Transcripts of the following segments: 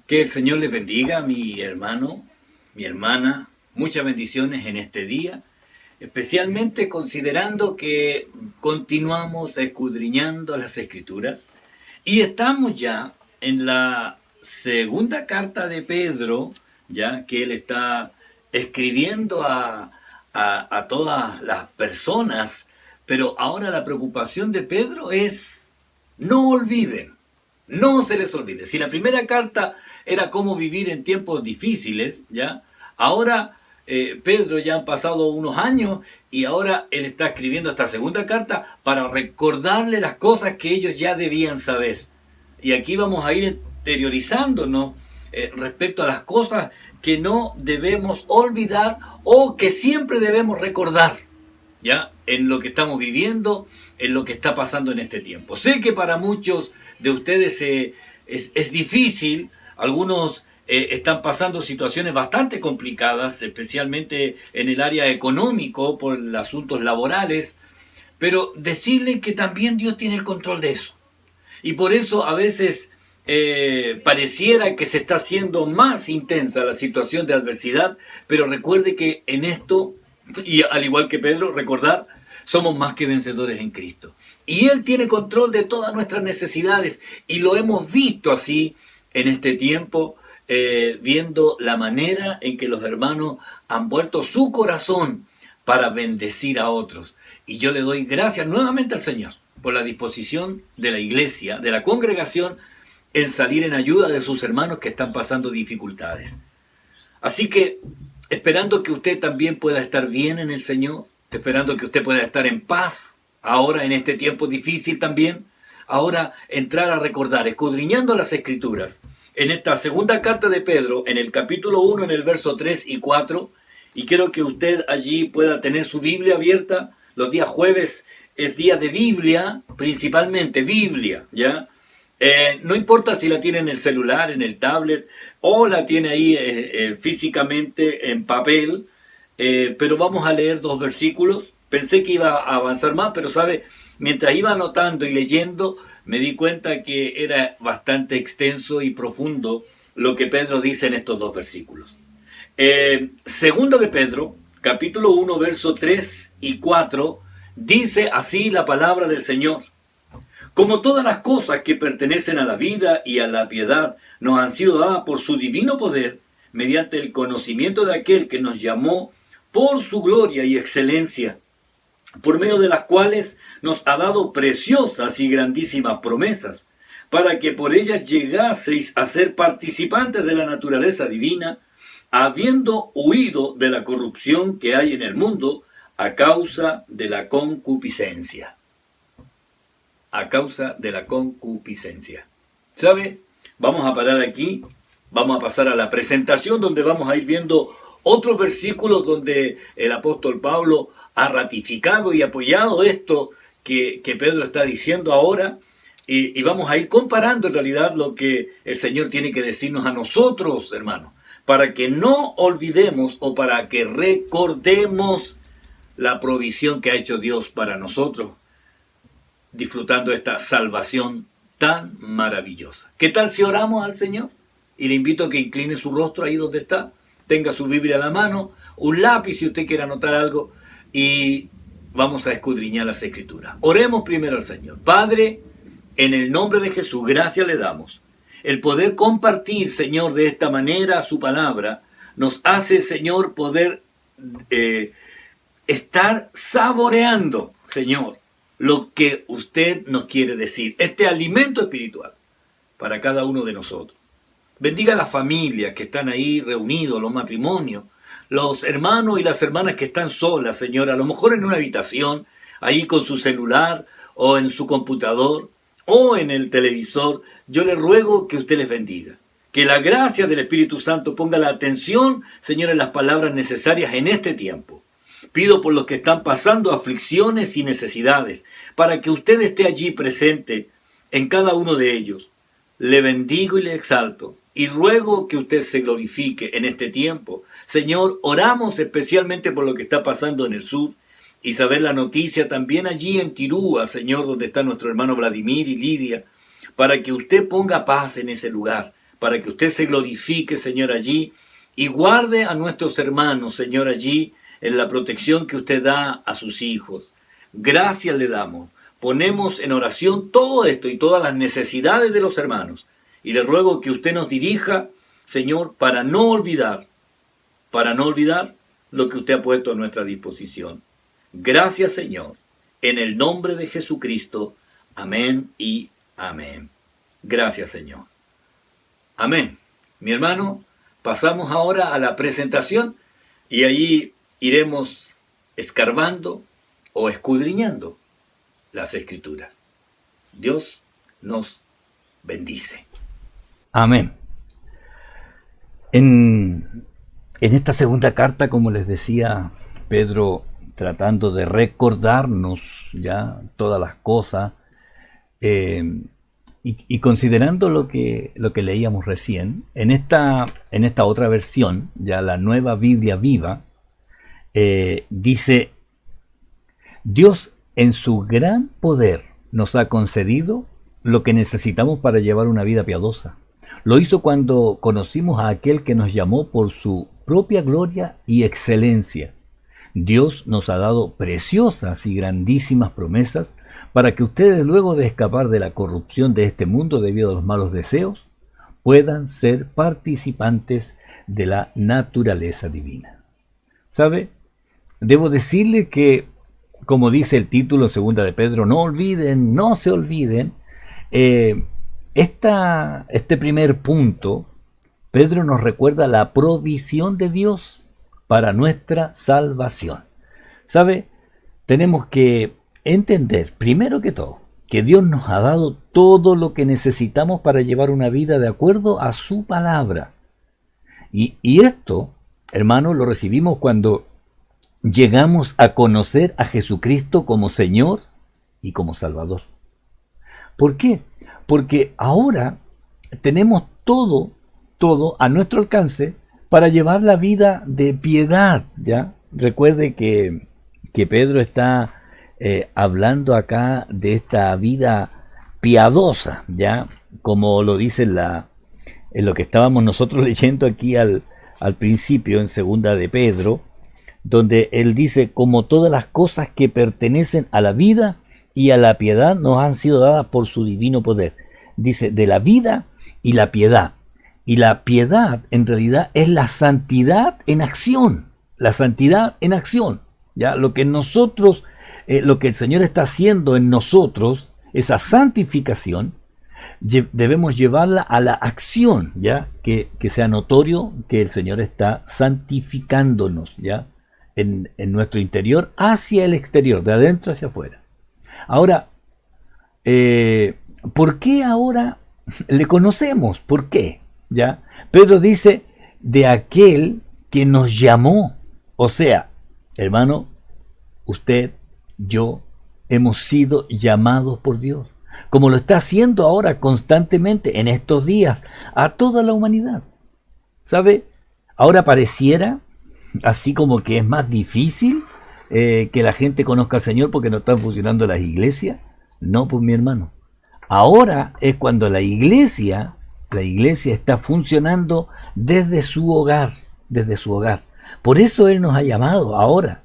Que el Señor les bendiga, mi hermano, mi hermana. Muchas bendiciones en este día, especialmente considerando que continuamos escudriñando las Escrituras y estamos ya en la segunda carta de Pedro, ya que él está escribiendo a todas las personas, pero ahora la preocupación de Pedro es no olviden. No se les olvide. Si la primera carta era cómo vivir en tiempos difíciles, ¿ya? Ahora Pedro ya han pasado unos años y ahora él está escribiendo esta segunda carta para recordarle las cosas que ellos ya debían saber. Y aquí vamos a ir interiorizándonos respecto a las cosas que no debemos olvidar o que siempre debemos recordar, ¿ya? En lo que estamos viviendo, en lo que está pasando en este tiempo. Sé que para muchos de ustedes es difícil, algunos están pasando situaciones bastante complicadas, especialmente en el área económico, por asuntos laborales, pero decirle que también Dios tiene el control de eso. Y por eso a veces pareciera que se está haciendo más intensa la situación de adversidad, pero recuerde que en esto, y al igual que Pedro, recordar, somos más que vencedores en Cristo. Y Él tiene control de todas nuestras necesidades y lo hemos visto así en este tiempo, viendo la manera en que los hermanos han vuelto su corazón para bendecir a otros. Y yo le doy gracias nuevamente al Señor por la disposición de la iglesia, de la congregación, en salir en ayuda de sus hermanos que están pasando dificultades. Así que, esperando que usted también pueda estar bien en el Señor, esperando que usted pueda estar en paz, ahora en este tiempo difícil también, ahora entrar a recordar, escudriñando las Escrituras, en esta segunda carta de Pedro, en el capítulo 1, en el verso 3 y 4, y quiero que usted allí pueda tener su Biblia abierta. Los días jueves es día de Biblia, principalmente Biblia, ¿ya? No importa si la tiene en el celular, en el tablet, o la tiene ahí físicamente en papel, pero vamos a leer dos versículos. Pensé que iba a avanzar más, pero sabe, mientras iba anotando y leyendo, me di cuenta que era bastante extenso y profundo lo que Pedro dice en estos dos versículos. Segundo de Pedro, capítulo 1, verso 3 y 4, dice así la palabra del Señor. Como todas las cosas que pertenecen a la vida y a la piedad nos han sido dadas por su divino poder, mediante el conocimiento de aquel que nos llamó por su gloria y excelencia, por medio de las cuales nos ha dado preciosas y grandísimas promesas, para que por ellas llegaseis a ser participantes de la naturaleza divina, habiendo huido de la corrupción que hay en el mundo a causa de la concupiscencia. A causa de la concupiscencia. ¿Sabe? Vamos a parar aquí, vamos a pasar a la presentación donde vamos a ir viendo otros versículos donde el apóstol Pablo ha ratificado y apoyado esto que Pedro está diciendo ahora, y vamos a ir comparando en realidad lo que el Señor tiene que decirnos a nosotros, hermanos, para que no olvidemos o para que recordemos la provisión que ha hecho Dios para nosotros, disfrutando esta salvación tan maravillosa. ¿Qué tal si oramos al Señor? Y le invito a que incline su rostro ahí donde está, tenga su Biblia a la mano, un lápiz si usted quiere anotar algo, y vamos a escudriñar las Escrituras. Oremos primero al Señor. Padre, en el nombre de Jesús, gracias le damos. El poder compartir, Señor, de esta manera su palabra, nos hace, Señor, poder estar saboreando, Señor, lo que usted nos quiere decir, este alimento espiritual para cada uno de nosotros. Bendiga a las familias que están ahí reunidos, los matrimonios, los hermanos y las hermanas que están solas, Señor, a lo mejor en una habitación, ahí con su celular o en su computador o en el televisor. Yo le ruego que usted les bendiga. Que la gracia del Espíritu Santo ponga la atención, Señor, en las palabras necesarias en este tiempo. Pido por los que están pasando aflicciones y necesidades, para que usted esté allí presente en cada uno de ellos. Le bendigo y le exalto, y ruego que usted se glorifique en este tiempo. Señor, oramos especialmente por lo que está pasando en el sur, y saber la noticia también allí en Tirúa, Señor, donde está nuestro hermano Vladimir y Lidia, para que usted ponga paz en ese lugar, para que usted se glorifique, Señor, allí, y guarde a nuestros hermanos, Señor, allí, en la protección que usted da a sus hijos. Gracias le damos. Ponemos en oración todo esto y todas las necesidades de los hermanos. Y le ruego que usted nos dirija, Señor, para no olvidar lo que usted ha puesto a nuestra disposición. Gracias, Señor. En el nombre de Jesucristo. Amén y amén. Gracias, Señor. Amén. Mi hermano, pasamos ahora a la presentación y allí iremos escarbando o escudriñando las Escrituras. Dios nos bendice. Amén. En esta segunda carta, como les decía, Pedro tratando de recordarnos ya todas las cosas, y considerando lo que leíamos recién, en esta otra versión, ya la Nueva Biblia Viva, dice: Dios en su gran poder nos ha concedido lo que necesitamos para llevar una vida piadosa. Lo hizo cuando conocimos a aquel que nos llamó por su propia gloria y excelencia. Dios nos ha dado preciosas y grandísimas promesas para que ustedes, luego de escapar de la corrupción de este mundo debido a los malos deseos, puedan ser participantes de la naturaleza divina. ¿Sabe? Debo decirle que, como dice el título en 2 de Pedro, no se olviden, este primer punto, Pedro nos recuerda la provisión de Dios para nuestra salvación. ¿Sabe? Tenemos que entender, primero que todo, que Dios nos ha dado todo lo que necesitamos para llevar una vida de acuerdo a su palabra. Y esto, hermano, lo recibimos cuando llegamos a conocer a Jesucristo como Señor y como Salvador. ¿Por qué? Porque ahora tenemos todo a nuestro alcance para llevar la vida de piedad, ¿ya? Recuerde que Pedro está hablando acá de esta vida piadosa, ¿ya? Como lo dice en lo que estábamos nosotros leyendo aquí al principio, en 2 de Pedro, donde él dice: como todas las cosas que pertenecen a la vida y a la piedad nos han sido dadas por su divino poder. Dice, de la vida y la piedad. Y la piedad, en realidad, es la santidad en acción. La santidad en acción. ¿Ya? Lo que nosotros, lo que el Señor está haciendo en nosotros, esa santificación, debemos llevarla a la acción, ¿ya? Que sea notorio que el Señor está santificándonos, ¿ya? En nuestro interior hacia el exterior, de adentro hacia afuera. Ahora, ¿por qué ahora le conocemos? ¿Por qué? ¿Ya? Pedro dice, de aquel que nos llamó. O sea, hermano, usted, yo, hemos sido llamados por Dios, como lo está haciendo ahora constantemente en estos días a toda la humanidad. ¿Sabe? Ahora pareciera así como que es más difícil que la gente conozca al Señor porque no están funcionando las iglesias. No, pues mi hermano, ahora es cuando la iglesia está funcionando desde su hogar, Por eso Él nos ha llamado ahora,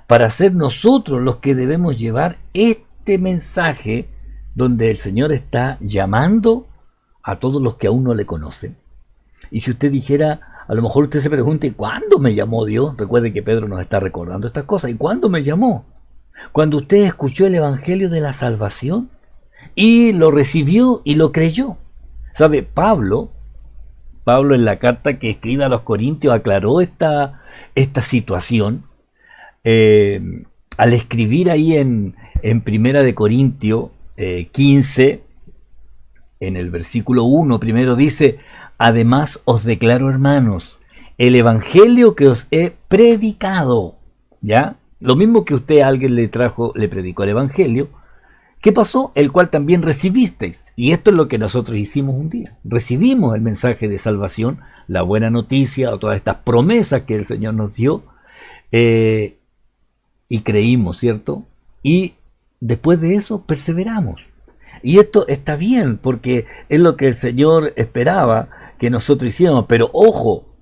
para ser nosotros los que debemos llevar este mensaje donde el Señor está llamando a todos los que aún no le conocen. Y si usted dijera, a lo mejor usted se pregunta, ¿y cuándo me llamó Dios? Recuerde que Pedro nos está recordando estas cosas. ¿Y cuándo me llamó? Cuando usted escuchó el Evangelio de la salvación y lo recibió y lo creyó. ¿Sabe? Pablo en la carta que escribe a los Corintios aclaró esta situación al escribir ahí en 1 Corintios 15, en el versículo 1, primero dice: además os declaro, hermanos, el evangelio que os he predicado, ¿ya? Lo mismo que usted a alguien le predicó el evangelio. ¿Qué pasó? El cual también recibisteis. Y esto es lo que nosotros hicimos un día. Recibimos el mensaje de salvación, la buena noticia, o todas estas promesas que el Señor nos dio, y creímos, ¿cierto? Y después de eso perseveramos. Y esto está bien, porque es lo que el Señor esperaba, que nosotros hiciéramos. Pero ojo,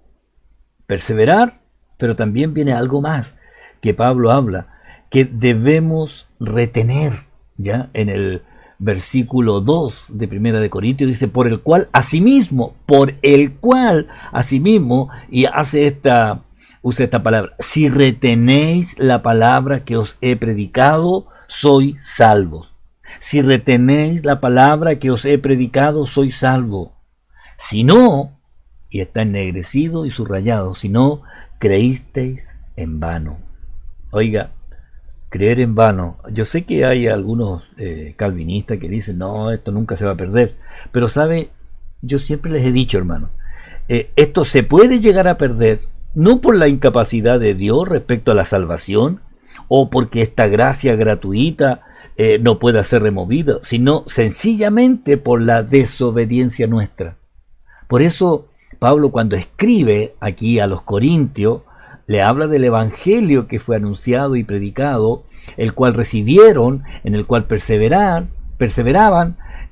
perseverar, pero también viene algo más que Pablo habla, que debemos retener, ya en el versículo 2 de Primera de Corintios dice, por el cual asimismo, y usa esta palabra, si retenéis la palabra que os he predicado, sois salvos. Si retenéis la palabra que os he predicado, sois salvos. Si no, y está ennegrecido y subrayado, si no, creísteis en vano. Oiga, creer en vano. Yo sé que hay algunos calvinistas que dicen, no, esto nunca se va a perder. Pero sabe, yo siempre les he dicho, hermano, esto se puede llegar a perder, no por la incapacidad de Dios respecto a la salvación, o porque esta gracia gratuita no pueda ser removida, sino sencillamente por la desobediencia nuestra. Por eso Pablo, cuando escribe aquí a los Corintios, le habla del evangelio que fue anunciado y predicado, el cual recibieron, en el cual perseveraban,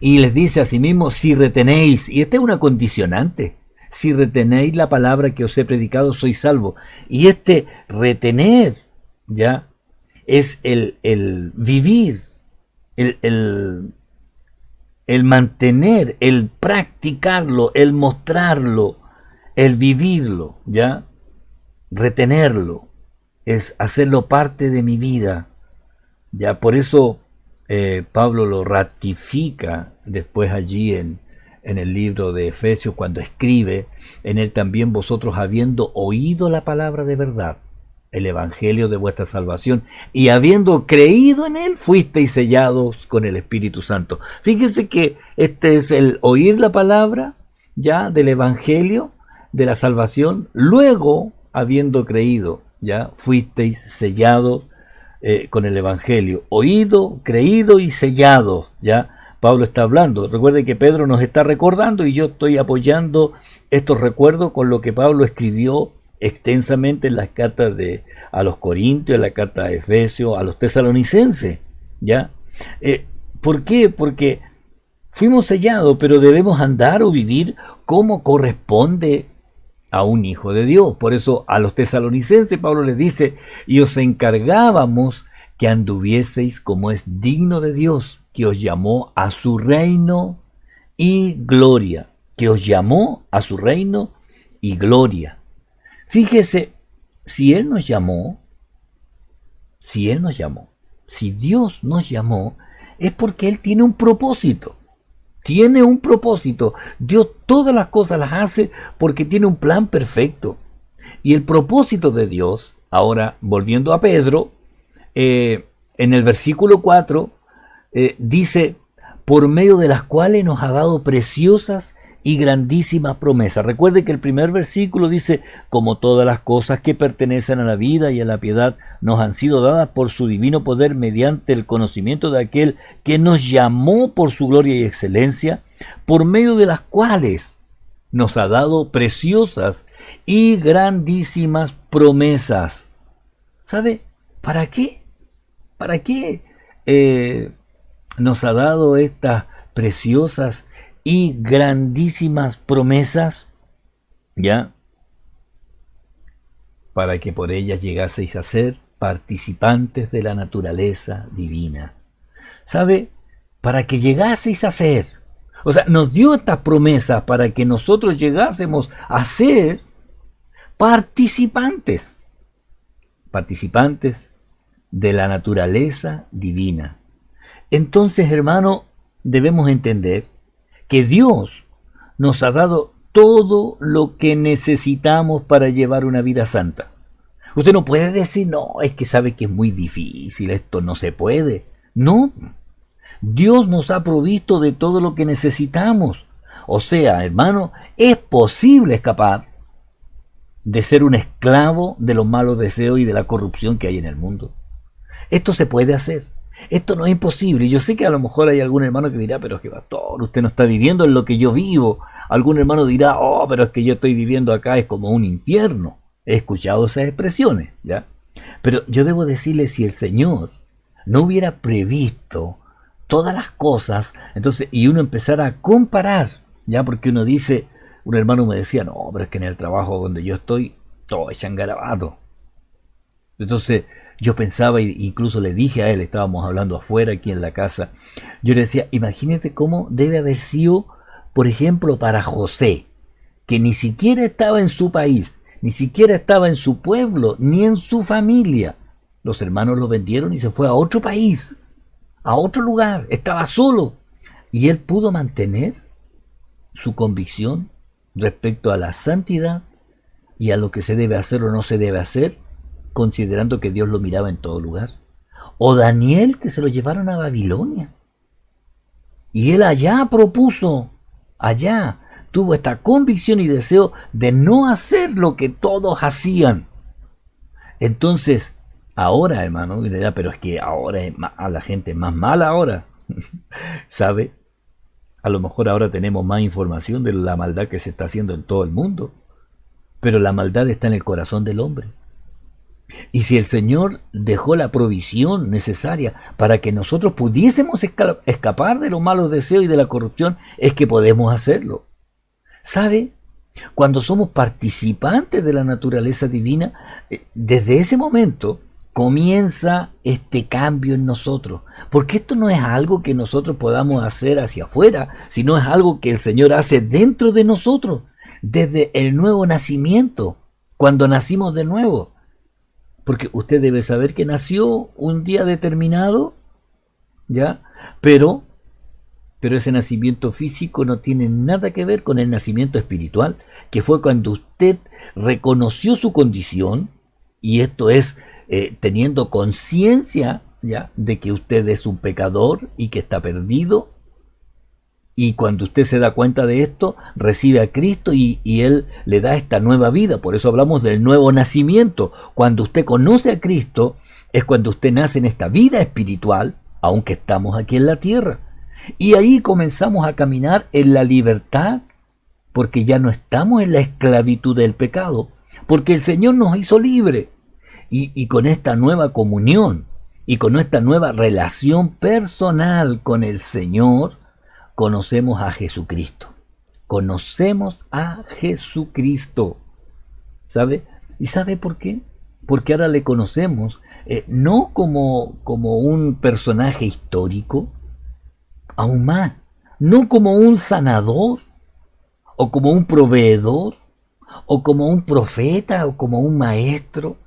y les dice a sí mismo, si retenéis, y esta es una condicionante, si retenéis la palabra que os he predicado, sois salvos. Y este retener, ya, es el vivir, el mantener, el practicarlo, el mostrarlo, el vivirlo, ya. Retenerlo es hacerlo parte de mi vida. Ya por eso Pablo lo ratifica después allí en el libro de Efesios cuando escribe, en él también vosotros habiendo oído la palabra de verdad, el evangelio de vuestra salvación, y habiendo creído en él, fuisteis sellados con el Espíritu Santo. Fíjense que este es el oír la palabra ya del evangelio de la salvación, luego habiendo creído, ya fuisteis sellados con el evangelio, oído, creído y sellado, ya Pablo está hablando. Recuerde que Pedro nos está recordando y yo estoy apoyando estos recuerdos con lo que Pablo escribió extensamente en las cartas a los Corintios, en la carta a Efesios, a los tesalonicenses, ya. ¿Por qué? Porque fuimos sellados, pero debemos andar o vivir como corresponde a un hijo de Dios. Por eso a los tesalonicenses Pablo les dice, y os encargábamos que anduvieseis como es digno de Dios, que os llamó a su reino y gloria, que os llamó a su reino y gloria. Fíjese, si Dios nos llamó, es porque Él tiene un propósito. Tiene un propósito. Dios todas las cosas las hace porque tiene un plan perfecto. Y el propósito de Dios, ahora volviendo a Pedro, en el versículo 4, dice, por medio de las cuales nos ha dado preciosas y grandísimas promesas. Recuerde que el primer versículo dice, como todas las cosas que pertenecen a la vida y a la piedad nos han sido dadas por su divino poder mediante el conocimiento de aquel que nos llamó por su gloria y excelencia, por medio de las cuales nos ha dado preciosas y grandísimas promesas. ¿Sabe? ¿Para qué? ¿Para qué nos ha dado estas preciosas y grandísimas promesas? ¿Ya? Para que por ellas llegaseis a ser participantes de la naturaleza divina. ¿Sabe? Para que llegaseis a ser. O sea, nos dio estas promesas para que nosotros llegásemos a ser participantes. Participantes de la naturaleza divina. Entonces, hermano, debemos entender que Dios nos ha dado todo lo que necesitamos para llevar una vida santa. Usted no puede decir, no, es que sabe que es muy difícil, esto no se puede. No, Dios nos ha provisto de todo lo que necesitamos. O sea, hermano, es posible escapar de ser un esclavo de los malos deseos y de la corrupción que hay en el mundo. Esto se puede hacer. Esto no es imposible. Yo sé que a lo mejor hay algún hermano que dirá, pero es que pastor, usted no está viviendo en lo que yo vivo. Algún hermano dirá, oh, pero es que yo estoy viviendo acá, es como un infierno. He escuchado esas expresiones, ¿ya? Pero yo debo decirle, si el Señor no hubiera previsto todas las cosas, entonces, y uno empezara a comparar, ¿ya? Porque uno dice, un hermano me decía, no, pero es que en el trabajo donde yo estoy, todo es garabato. Entonces yo pensaba, e incluso le dije a él, estábamos hablando afuera aquí en la casa, yo le decía, imagínate cómo debe haber sido, por ejemplo, para José, que ni siquiera estaba en su país, ni siquiera estaba en su pueblo, ni en su familia. Los hermanos lo vendieron y se fue a otro país, a otro lugar, estaba solo. Y él pudo mantener su convicción respecto a la santidad y a lo que se debe hacer o no se debe hacer, considerando que Dios lo miraba en todo lugar. O Daniel, que se lo llevaron a Babilonia. Y él allá propuso, allá tuvo esta convicción y deseo de no hacer lo que todos hacían. Entonces, ahora, hermano, pero es que ahora es a la gente más mala ahora, ¿sabe? A lo mejor ahora tenemos más información de la maldad que se está haciendo en todo el mundo, pero la maldad está en el corazón del hombre. Y si el Señor dejó la provisión necesaria para que nosotros pudiésemos escapar de los malos deseos y de la corrupción, es que podemos hacerlo. ¿Sabe? Cuando somos participantes de la naturaleza divina, desde ese momento comienza este cambio en nosotros. Porque esto no es algo que nosotros podamos hacer hacia afuera, sino es algo que el Señor hace dentro de nosotros, desde el nuevo nacimiento, cuando nacimos de nuevo. Porque usted debe saber que nació un día determinado, ¿ya? Pero ese nacimiento físico no tiene nada que ver con el nacimiento espiritual, que fue cuando usted reconoció su condición, y esto es teniendo conciencia, ¿ya?, de que usted es un pecador y que está perdido. Y cuando usted se da cuenta de esto, recibe a Cristo y Él le da esta nueva vida. Por eso hablamos del nuevo nacimiento. Cuando usted conoce a Cristo, es cuando usted nace en esta vida espiritual, aunque estamos aquí en la tierra. Y ahí comenzamos a caminar en la libertad, porque ya no estamos en la esclavitud del pecado, porque el Señor nos hizo libres. Y con esta nueva comunión y con esta nueva relación personal con el Señor, conocemos a Jesucristo. Conocemos a Jesucristo. ¿Sabe? ¿Y sabe por qué? Porque ahora le conocemos no como un personaje histórico, aún más, no como un sanador, o como un proveedor, o como un profeta, o como un maestro.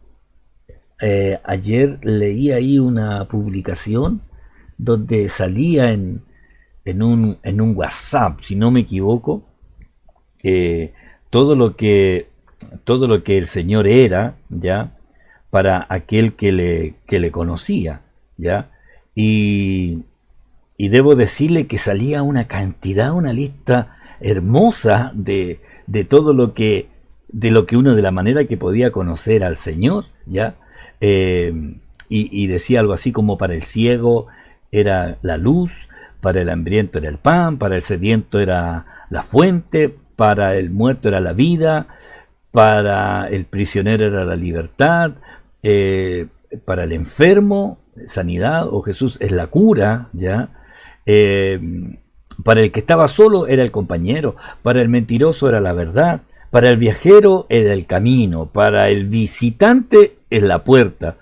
Ayer leí ahí una publicación donde salía en un WhatsApp, si no me equivoco, todo lo que el Señor era, ¿ya?, para aquel que le conocía, ¿ya? Y debo decirle que salía una cantidad, una lista hermosa de todo lo que uno, de la manera que podía conocer al Señor, ¿ya? Y decía algo así como: para el ciego era la luz, para el hambriento era el pan, para el sediento era la fuente, para el muerto era la vida, para el prisionero era la libertad, para el enfermo, sanidad, o Jesús es la cura, ¿ya? Para el que estaba solo era el compañero, para el mentiroso era la verdad, para el viajero era el camino, para el visitante es la puerta,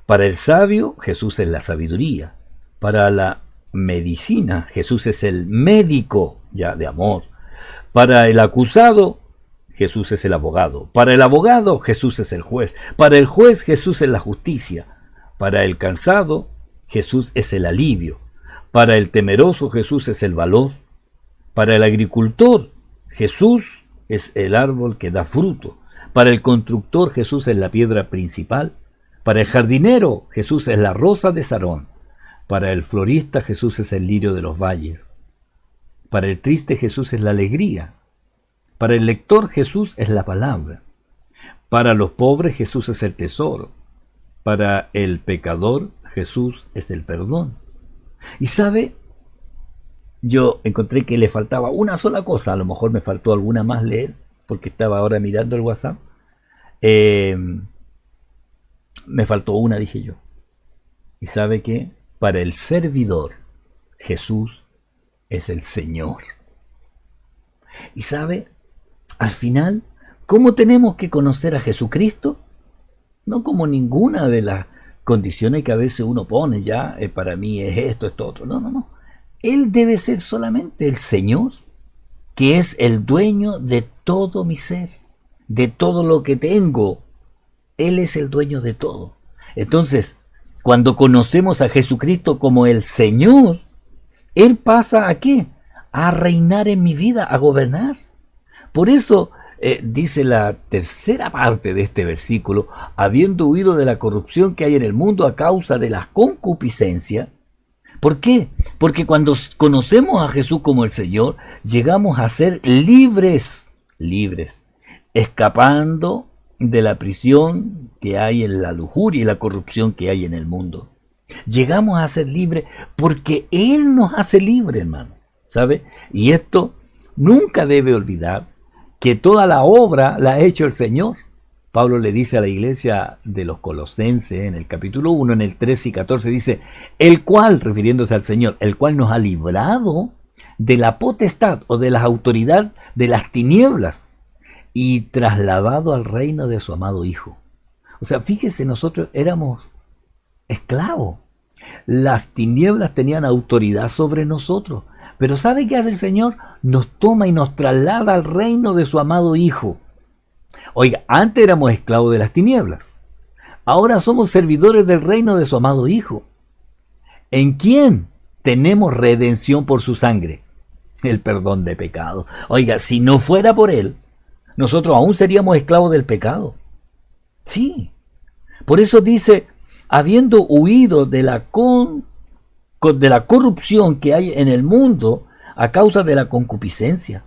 para el sabio Jesús es la sabiduría, para la medicina Jesús es el médico, ya, de amor, para el acusado Jesús es el abogado, para el abogado Jesús es el juez, para el juez Jesús es la justicia, para el cansado Jesús es el alivio, para el temeroso Jesús es el valor, para el agricultor Jesús es el árbol que da fruto, para el constructor Jesús es la piedra principal, para el jardinero Jesús es la rosa de Sarón, para el florista Jesús es el lirio de los valles, para el triste Jesús es la alegría, para el lector Jesús es la palabra, para los pobres Jesús es el tesoro, para el pecador Jesús es el perdón. Y sabe, yo encontré que le faltaba una sola cosa, a lo mejor me faltó alguna más leer, porque estaba ahora mirando el WhatsApp. Me faltó una, dije yo. Y sabe que para el servidor Jesús es el Señor. Y sabe, al final, ¿cómo tenemos que conocer a Jesucristo? No como ninguna de las condiciones que a veces uno pone ya, para mí es esto otro. No, no, no. Él debe ser solamente el Señor, que es el dueño de todo mi ser, de todo lo que tengo. Él es el dueño de todo. Entonces, cuando conocemos a Jesucristo como el Señor, Él pasa ¿a qué? A reinar en mi vida, a gobernar. Por eso dice la tercera parte de este versículo, habiendo huido de la corrupción que hay en el mundo a causa de la concupiscencia. ¿Por qué? Porque cuando conocemos a Jesús como el Señor, llegamos a ser libres, escapando de la prisión que hay en la lujuria y la corrupción que hay en el mundo. Llegamos a ser libres porque Él nos hace libres, hermano, ¿sabe? Y esto nunca debe olvidar que toda la obra la ha hecho el Señor. Pablo le dice a la iglesia de los Colosenses en el capítulo 1, en el 13 y 14, dice, el cual, refiriéndose al Señor, el cual nos ha librado de la potestad o de la autoridad de las tinieblas y trasladado al reino de su amado Hijo. O sea, fíjese, nosotros éramos esclavos. Las tinieblas tenían autoridad sobre nosotros. Pero ¿sabe qué hace el Señor? Nos toma y nos traslada al reino de su amado Hijo. Oiga, antes éramos esclavos de las tinieblas. Ahora somos servidores del reino de su amado Hijo. ¿En quién tenemos redención por su sangre? El perdón de pecado. Oiga, si no fuera por Él, nosotros aún seríamos esclavos del pecado. Sí. Por eso dice, habiendo huido de la corrupción que hay en el mundo a causa de la concupiscencia.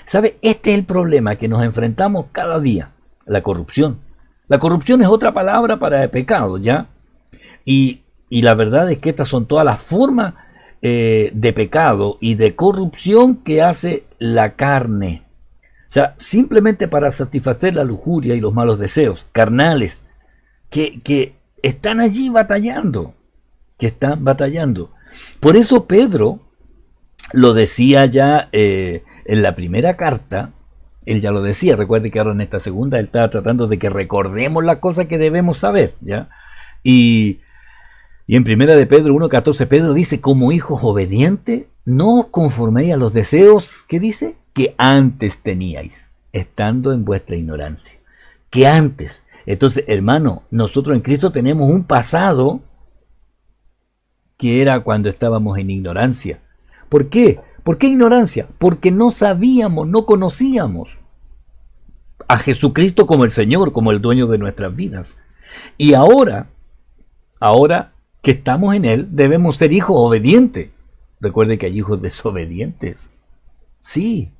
¿Sabe? Este es el problema que nos enfrentamos cada día, la corrupción. La corrupción es otra palabra para el pecado, ¿ya? Y la verdad es que estas son todas las formas de pecado y de corrupción que hace la carne. O sea, simplemente para satisfacer la lujuria y los malos deseos carnales que están allí batallando, Por eso Pedro lo decía ya en la primera carta, él ya lo decía, recuerde que ahora en esta segunda él estaba tratando de que recordemos las cosas que debemos saber, ¿ya? Y en primera de Pedro 1:14, Pedro dice, como hijos obedientes, no os conforméis a los deseos, ¿qué dice? Que antes teníais, estando en vuestra ignorancia. Que antes. Entonces, hermano, nosotros en Cristo tenemos un pasado que era cuando estábamos en ignorancia. ¿Por qué? ¿Por qué ignorancia? Porque no sabíamos, no conocíamos a Jesucristo como el Señor, como el dueño de nuestras vidas. Y ahora que estamos en Él, debemos ser hijos obedientes. Recuerde que hay hijos desobedientes. Sí,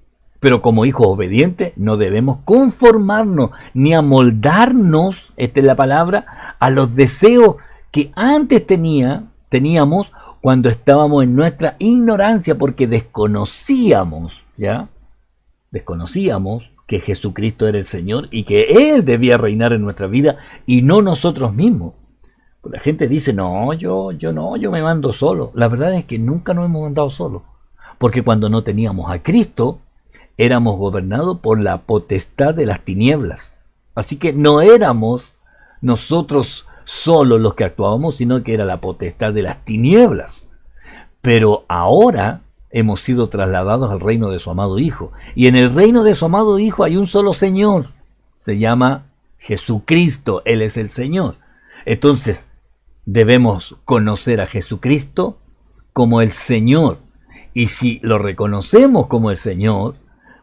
pero como hijos obedientes no debemos conformarnos ni amoldarnos, esta es la palabra, a los deseos que antes teníamos cuando estábamos en nuestra ignorancia, porque desconocíamos que Jesucristo era el Señor y que Él debía reinar en nuestra vida y no nosotros mismos. La gente dice, no, yo me mando solo. La verdad es que nunca nos hemos mandado solos, porque cuando no teníamos a Cristo, éramos gobernados por la potestad de las tinieblas. Así que no éramos nosotros solos los que actuábamos, sino que era la potestad de las tinieblas. Pero ahora hemos sido trasladados al reino de su amado Hijo. Y en el reino de su amado Hijo hay un solo Señor. Se llama Jesucristo. Él es el Señor. Entonces, debemos conocer a Jesucristo como el Señor. Y si lo reconocemos como el Señor,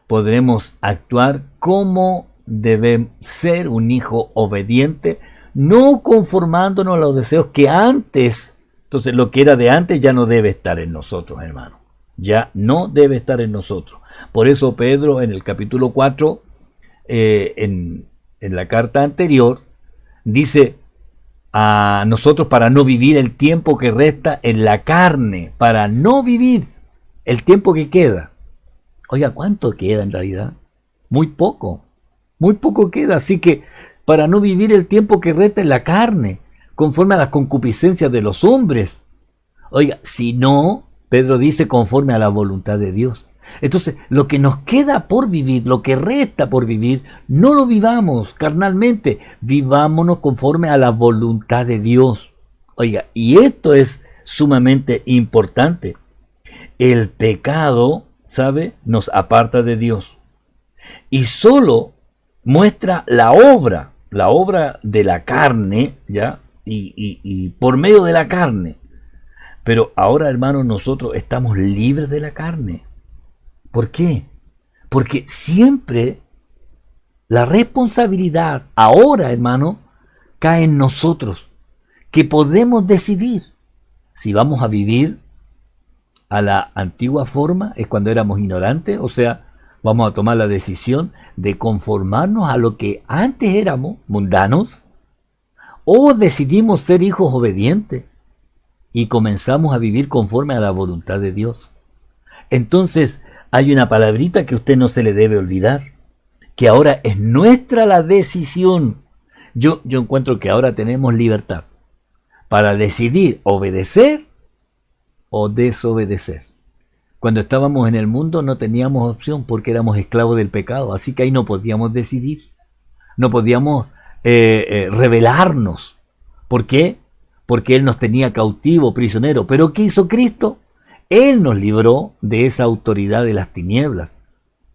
podremos actuar como debe ser un hijo obediente, no conformándonos a los deseos que antes. Entonces lo que era de antes ya no debe estar en nosotros, hermano. Ya no debe estar en nosotros. Por eso Pedro en el capítulo 4, en la carta anterior, dice a nosotros para no vivir el tiempo que resta en la carne, para no vivir el tiempo que queda. Oiga, ¿cuánto queda en realidad? Muy poco queda, así que para no vivir el tiempo que resta en la carne, conforme a las concupiscencias de los hombres. Oiga, si no, Pedro dice conforme a la voluntad de Dios. Entonces, lo que nos queda por vivir, lo que resta por vivir, no lo vivamos carnalmente, vivámonos conforme a la voluntad de Dios. Oiga, y esto es sumamente importante. El pecado, ¿sabe?, nos aparta de Dios. Y solo muestra la obra de la carne, ¿ya? Y por medio de la carne. Pero ahora, hermanos, nosotros estamos libres de la carne. ¿Por qué? Porque siempre la responsabilidad, ahora, hermano, cae en nosotros, que podemos decidir si vamos a vivir a la antigua forma, es cuando éramos ignorantes, o sea, vamos a tomar la decisión de conformarnos a lo que antes éramos, mundanos, o decidimos ser hijos obedientes y comenzamos a vivir conforme a la voluntad de Dios. Entonces, hay una palabrita que usted no se le debe olvidar, que ahora es nuestra la decisión. Yo encuentro que ahora tenemos libertad para decidir obedecer o desobedecer. Cuando estábamos en el mundo no teníamos opción porque éramos esclavos del pecado, así que ahí no podíamos decidir, no podíamos rebelarnos. ¿Por qué? Porque Él nos tenía cautivo, prisionero. ¿Pero qué hizo Cristo? Él nos libró de esa autoridad de las tinieblas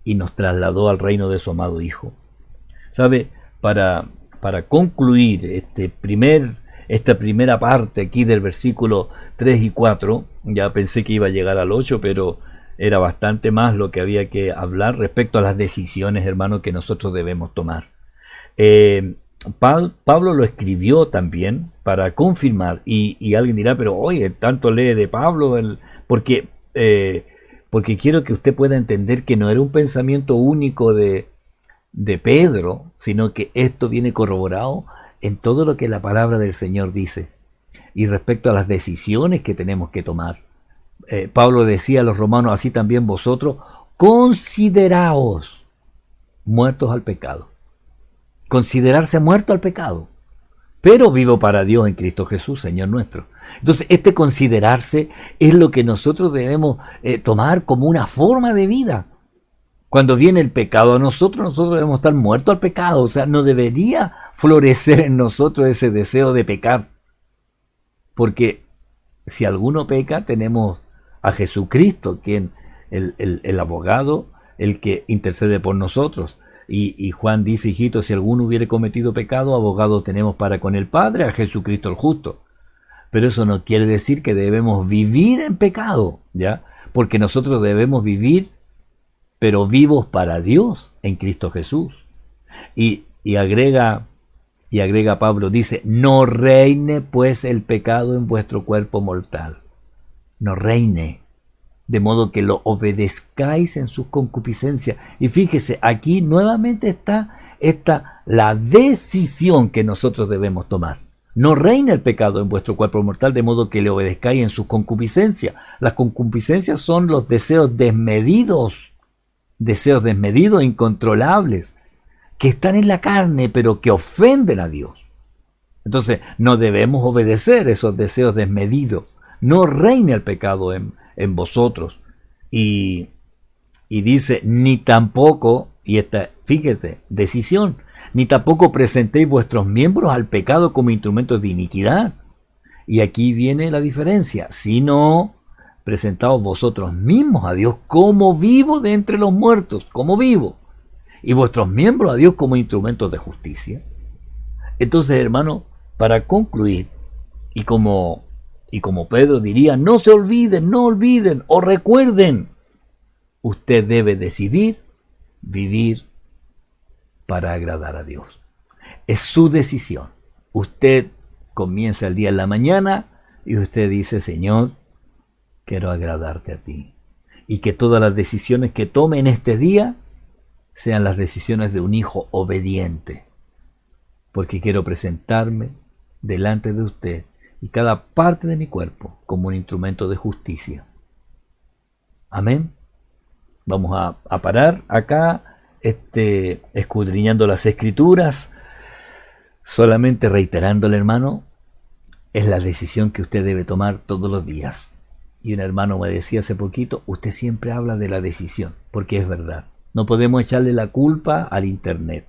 y nos trasladó al reino de su amado Hijo. ¿Sabe? Para concluir esta primera parte aquí del versículo 3 y 4, ya pensé que iba a llegar al 8, pero era bastante más lo que había que hablar respecto a las decisiones, hermano, que nosotros debemos tomar. Pablo lo escribió también para confirmar, y alguien dirá, pero oye, tanto lee de Pablo, porque quiero que usted pueda entender que no era un pensamiento único de Pedro, sino que esto viene corroborado en todo lo que la palabra del Señor dice, y respecto a las decisiones que tenemos que tomar. Pablo decía a los romanos, así también vosotros, consideraos muertos al pecado. Considerarse muerto al pecado, pero vivo para Dios en Cristo Jesús, Señor nuestro. Entonces, este considerarse es lo que nosotros debemos tomar como una forma de vida. Cuando viene el pecado a nosotros debemos estar muertos al pecado. O sea, no debería florecer en nosotros ese deseo de pecar. Porque si alguno peca, tenemos a Jesucristo, quien el abogado, el que intercede por nosotros. Y Juan dice, hijito, si alguno hubiere cometido pecado, abogado tenemos para con el Padre, a Jesucristo el justo. Pero eso no quiere decir que debemos vivir en pecado, ¿ya? Porque nosotros debemos vivir, pero vivos para Dios en Cristo Jesús. Y agrega Pablo, dice, no reine pues el pecado en vuestro cuerpo mortal. No reine. De modo que lo obedezcáis en sus concupiscencias. Y fíjese, aquí nuevamente está la decisión que nosotros debemos tomar. No reina el pecado en vuestro cuerpo mortal, de modo que le obedezcáis en sus concupiscencias. Las concupiscencias son los deseos desmedidos, incontrolables, que están en la carne, pero que ofenden a Dios. Entonces, no debemos obedecer esos deseos desmedidos. No reina el pecado en vosotros. Y dice, ni tampoco, y esta, fíjate, decisión, ni tampoco presentéis vuestros miembros al pecado como instrumentos de iniquidad. Y aquí viene la diferencia, sino presentaos vosotros mismos a Dios como vivo de entre los muertos, como vivo, y vuestros miembros a Dios como instrumentos de justicia. Entonces, hermano, para concluir, y como Pedro diría, no se olviden, no olviden o recuerden, usted debe decidir vivir para agradar a Dios. Es su decisión. Usted comienza el día en la mañana y usted dice, Señor, quiero agradarte a ti. Y que todas las decisiones que tome en este día sean las decisiones de un hijo obediente. Porque quiero presentarme delante de usted y cada parte de mi cuerpo como un instrumento de justicia. Amén. Vamos a parar acá, escudriñando las Escrituras, solamente reiterándole, hermano, es la decisión que usted debe tomar todos los días. Y un hermano me decía hace poquito, usted siempre habla de la decisión, porque es verdad. No podemos echarle la culpa al internet.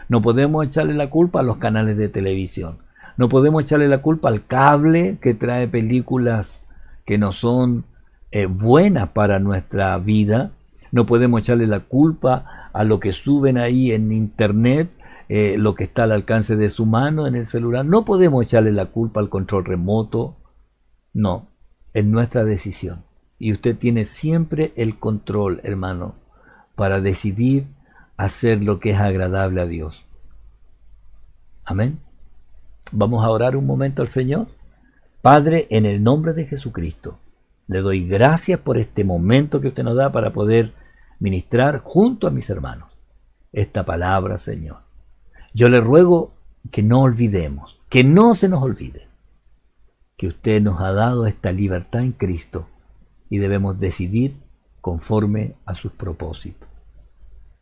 No podemos echarle la culpa a los canales de televisión. No podemos echarle la culpa al cable que trae películas que no son buenas para nuestra vida. No podemos echarle la culpa a lo que suben ahí en internet, lo que está al alcance de su mano en el celular. No podemos echarle la culpa al control remoto. No, es nuestra decisión. Y usted tiene siempre el control, hermano, para decidir hacer lo que es agradable a Dios. Amén. Vamos a orar un momento al Señor. Padre, en el nombre de Jesucristo, le doy gracias por este momento que usted nos da para poder ministrar junto a mis hermanos esta palabra, Señor. Yo le ruego que no olvidemos, que no se nos olvide que usted nos ha dado esta libertad en Cristo y debemos decidir conforme a sus propósitos.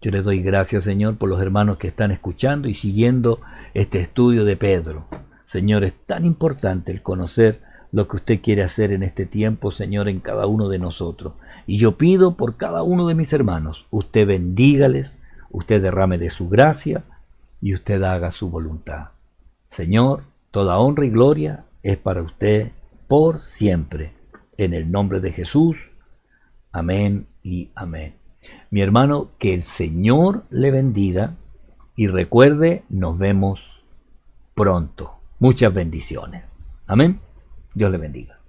Yo le doy gracias, Señor, por los hermanos que están escuchando y siguiendo este estudio de Pedro. Señor, es tan importante el conocer lo que usted quiere hacer en este tiempo, Señor, en cada uno de nosotros. Y yo pido por cada uno de mis hermanos, usted bendígales, usted derrame de su gracia y usted haga su voluntad. Señor, toda honra y gloria es para usted por siempre. En el nombre de Jesús. Amén y amén. Mi hermano, que el Señor le bendiga y recuerde, nos vemos pronto. Muchas bendiciones. Amén. Dios le bendiga.